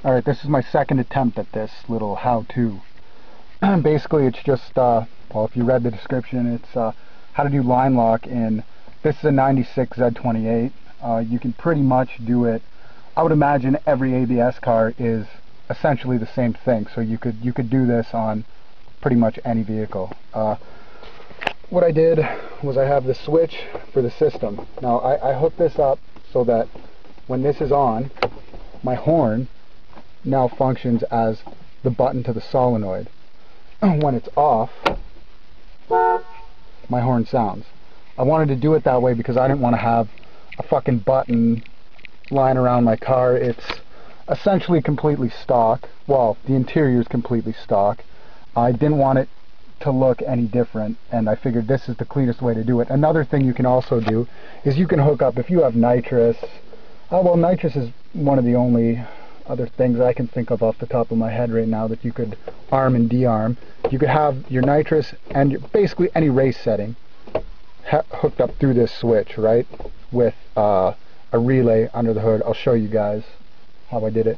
Alright, this is my second attempt at this little how-to. Basically, it's just, well, if you read the description, it's how to do line lock in, this is a 96 Z28. You can pretty much do it. I would imagine every ABS car is essentially the same thing, so you could do this on pretty much any vehicle. What I did was I have the switch for the system. Now, I hooked this up so that when this is on, my horn now functions as the button to the solenoid. When it's off, my horn sounds. I wanted to do it that way because I didn't want to have a fucking button lying around my car. It's essentially completely stock. Well, the interior is completely stock. I didn't want it to look any different, and I figured this is the cleanest way to do it. Another thing you can also do is you can hook up, if you have nitrous, well, nitrous is one of the only other things I can think of off the top of my head right now that you could arm and de-arm. You could have your nitrous and basically any race setting hooked up through this switch, right, with a relay under the hood. I'll show you guys how I did it.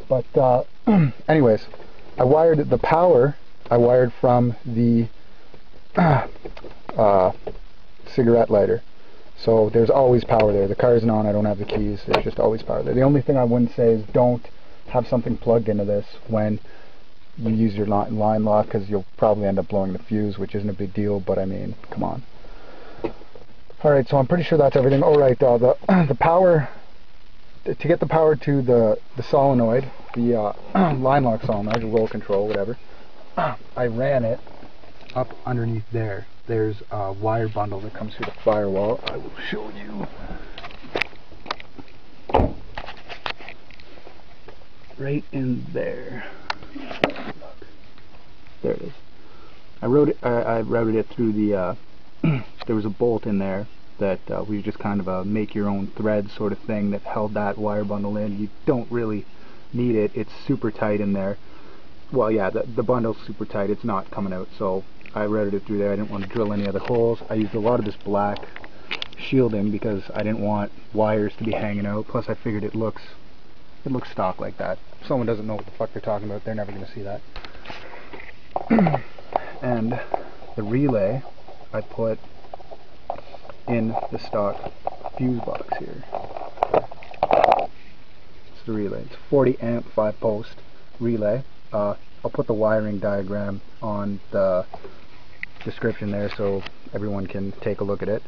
But anyways, I wired the power. I wired from the cigarette lighter. So there's always power there. The car isn't on, I don't have the keys, there's just always power there. The only thing I wouldn't say is don't have something plugged into this when you use your line lock, because you'll probably end up blowing the fuse, which isn't a big deal, but I mean, come on. Alright, so I'm pretty sure that's everything. Alright, the power, to get the power to the solenoid, the line lock solenoid, the roll control, whatever, I ran it up underneath there. There's a wire bundle that comes through the firewall. I will show you. Right in there. There it is. I routed it through the, there was a bolt in there that we just kind of a make your own thread sort of thing that held that wire bundle in. You don't really need it. It's super tight in there. Well, yeah, the bundle's super tight. It's not coming out, so I routed it through there. I didn't want to drill any other holes. I used a lot of this black shielding because I didn't want wires to be hanging out. Plus, I figured it looks stock like that. If someone doesn't know what the fuck they're talking about, they're never going to see that. And the relay I put in the stock fuse box here. It's the relay. It's 40 amp 5 post relay. I'll put the wiring diagram on the description there so everyone can take a look at it.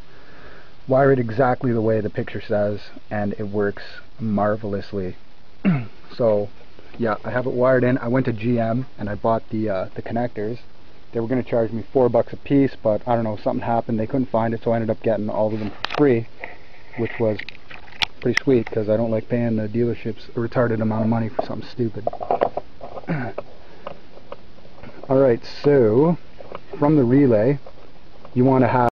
Wire it exactly the way the picture says, and it works marvelously. So yeah, I have it wired in. I went to GM and I bought the connectors. They were going to charge me $4 a piece, but I don't know, something happened, they couldn't find it, so I ended up getting all of them for free, which was pretty sweet because I don't like paying the dealerships a retarded amount of money for something stupid. Alright, so from the relay you want to have